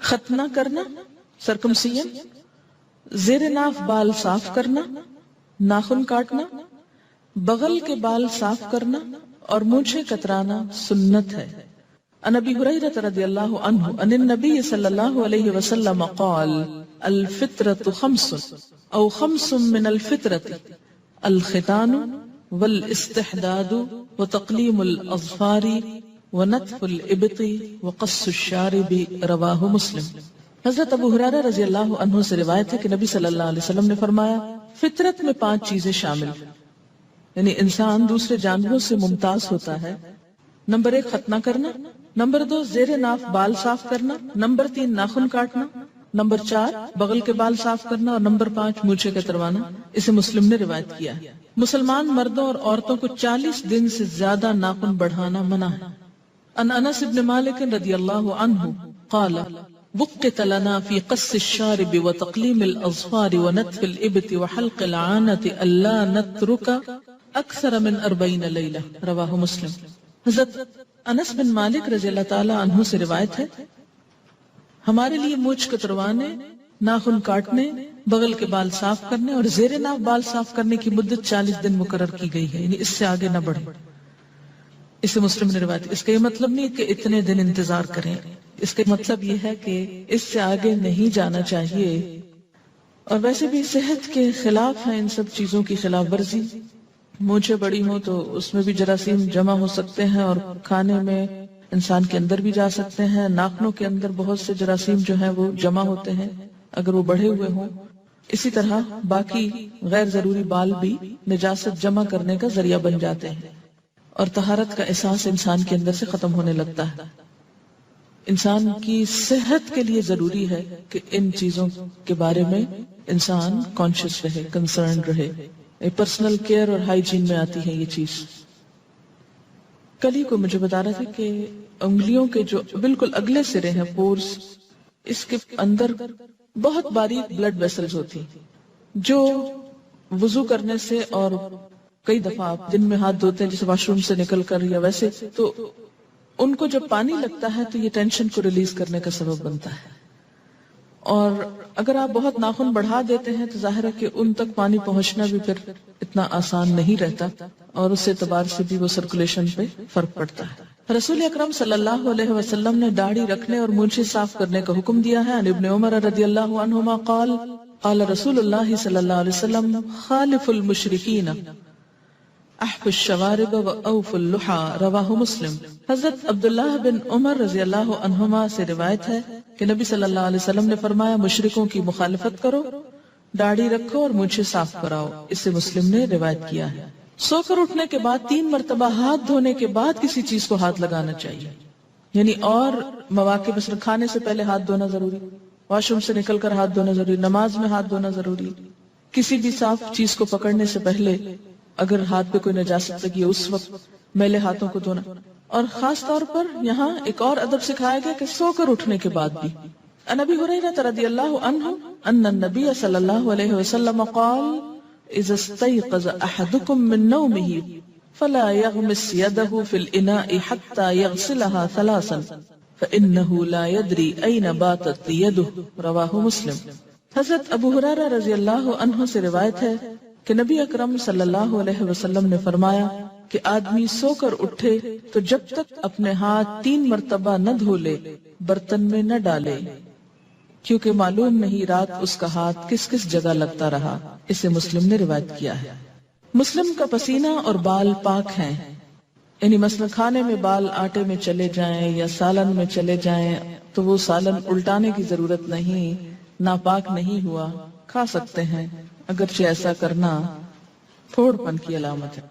ختنہ کرنا سرکمسیشن، زیر ناف بال صاف کرنا، ناخن کاٹنا، بغل کے بال صاف کرنا اور مونچھیں کترانا سنت ہے۔ عن ابی ہریرہ رضی اللہ عنہ عن النبی صلی اللہ علیہ وسلم قال الفطرۃ خمس او خمس من الفطرۃ الختان والاستحداد وتقلیم الاظفار ونتف الابط وقص الشارب رواہ مسلم۔ حضرت ابو ہریرہ رضی اللہ عنہ سے روایت ہے کہ نبی صلی اللہ علیہ وسلم نے فرمایا فطرت میں 5 چیزیں شامل، یعنی انسان دوسرے جانوروں سے ممتاز ہوتا ہے۔ نمبر 1 ختنہ کرنا، نمبر 2 زیر ناف بال صاف کرنا، نمبر 3 ناخن کاٹنا، نمبر 4 بغل کے بال صاف کرنا اور نمبر 5 مونچھیں کتروانا۔ اسے مسلم نے روایت کیا ہے۔ مسلمان مردوں اور عورتوں کو 40 دن سے زیادہ ناخن بڑھانا منع ہے۔ عن انس بن مالک رضی اللہ عنہ قال وقت لنا في قص الشارب وتقليم الأظفار ونتف الإبط وحلق العانة ألا نترك أكثر من 40 ليلة رواہ مسلم۔ حضرت انس بن مالک رضی اللہ تعالی عنہ سے روایت ہے ہمارے لیے مونچھ کتروانے، ناخن کاٹنے، بغل کے بال صاف کرنے اور زیر ناف بال صاف کرنے کی مدت 40 دن مقرر کی گئی ہے، یعنی اس سے آگے نہ بڑھے۔ اسے مسلم نے روایت۔ اس کا یہ مطلب نہیں کہ اتنے دن انتظار کریں، اس کا مطلب یہ ہے کہ اس سے آگے نہیں جانا چاہیے۔ اور ویسے بھی صحت کے خلاف ہے ان سب چیزوں کی خلاف ورزی۔ مونچھیں بڑی ہوں تو اس میں بھی جراثیم جمع ہو سکتے ہیں اور کھانے میں انسان کے اندر بھی جا سکتے ہیں۔ ناخنوں کے اندر بہت سے جراثیم جو ہیں وہ جمع ہوتے ہیں اگر وہ بڑھے ہوئے ہوں۔ اسی طرح باقی غیر ضروری بال بھی نجاست جمع کرنے کا ذریعہ بن جاتے ہیں اور طہارت کا احساس انسان کے اندر سے ختم ہونے لگتا ہے۔ انسان کی صحت کے لیے ضروری ہے کہ ان چیزوں کے بارے میں انسان کانشیس رہے، کنسرن رہے۔ پرسنل کیئر اور ہائیجین میں آتی ہے یہ چیز۔ کل ہی کو مجھے بتا رہا تھا کہ انگلیوں کے جو بالکل اگلے سرے ہیں پورس، اس کے اندر بہت باریک بلڈ ویسلز ہوتی جو وضو کرنے سے اور کئی دفعہ آپ دن میں ہاتھ دھوتے ہیں جیسے واش روم سے نکل کر یا ویسے، تو ان کو جب پانی لگتا ہے تو یہ ٹینشن کو ریلیز کرنے کا سبب بنتا ہے۔ اور اگر آپ بہت ناخن بڑھا دیتے ہیں تو ظاہر ہے کہ ان تک پانی پہنچنا بھی پھر اتنا آسان نہیں رہتا اور اس اعتبار سے بھی وہ سرکولیشن پہ فرق پڑتا ہے۔ رسول اکرم صلی اللہ علیہ وسلم نے داڑھی رکھنے اور مونچھیں صاف کرنے کا حکم دیا ہے۔ عن ابن عمر رضی اللہ عنہما قال قال رسول اللہ صلی اللہ علیہ وسلم خالف المشرکین احف الشوارب و اوف اللحى رواہ مسلم۔ حضرت عبداللہ بن عمر رضی اللہ عنہما سے روایت ہے کہ نبی صلی اللہ علیہ وسلم نے فرمایا مشرکوں کی مخالفت کرو، داڑھی رکھو اور مونچھیں صاف کراؤ۔ اسے مسلم نے روایت کیا ہے۔ سو کر اٹھنے کے بعد 3 مرتبہ ہاتھ دھونے کے بعد کسی چیز کو ہاتھ لگانا چاہیے، یعنی اور مواقع مثلا کھانے سے پہلے ہاتھ دھونا ضروری، واش روم سے نکل کر ہاتھ دھونا ضروری، نماز میں ہاتھ دھونا ضروری، کسی بھی صاف چیز کو پکڑنے سے پہلے اگر ہاتھ پہ کوئی نجاست لگی ہے اس وقت میلے ہاتھوں کو دھونا۔ اور خاص طور پر یہاں ایک اور ادب سکھایا گیا کہ سو کر اٹھنے کے بعد بھی۔ عن ابی ہریرہ رضی اللہ عنہ ان النبی صلی اللہ علیہ وسلم قال اذا استيقظ احدكم من نومه فلا يغمس يده في الاناء حتى يغسلها 3 فانه لا يدري اين باتت يده رواہ مسلم۔ حضرت ابو ہریرہ رضی اللہ عنہ سے روایت ہے کہ نبی اکرم صلی اللہ علیہ وسلم نے فرمایا کہ آدمی سو کر اٹھے تو جب تک اپنے ہاتھ 3 مرتبہ نہ دھو لے برتن میں نہ ڈالے، کیونکہ معلوم نہیں رات اس کا ہاتھ کس کس جگہ لگتا رہا۔ اسے مسلم نے روایت کیا ہے۔ مسلم کا پسینہ اور بال پاک ہیں، یعنی مثلا کھانے میں بال آٹے میں چلے جائیں یا سالن میں چلے جائیں تو وہ سالن الٹانے کی ضرورت نہیں، ناپاک نہیں ہوا، کھا سکتے ہیں، اگرچہ ایسا کرنا تھوڑ پن کی علامت ہے۔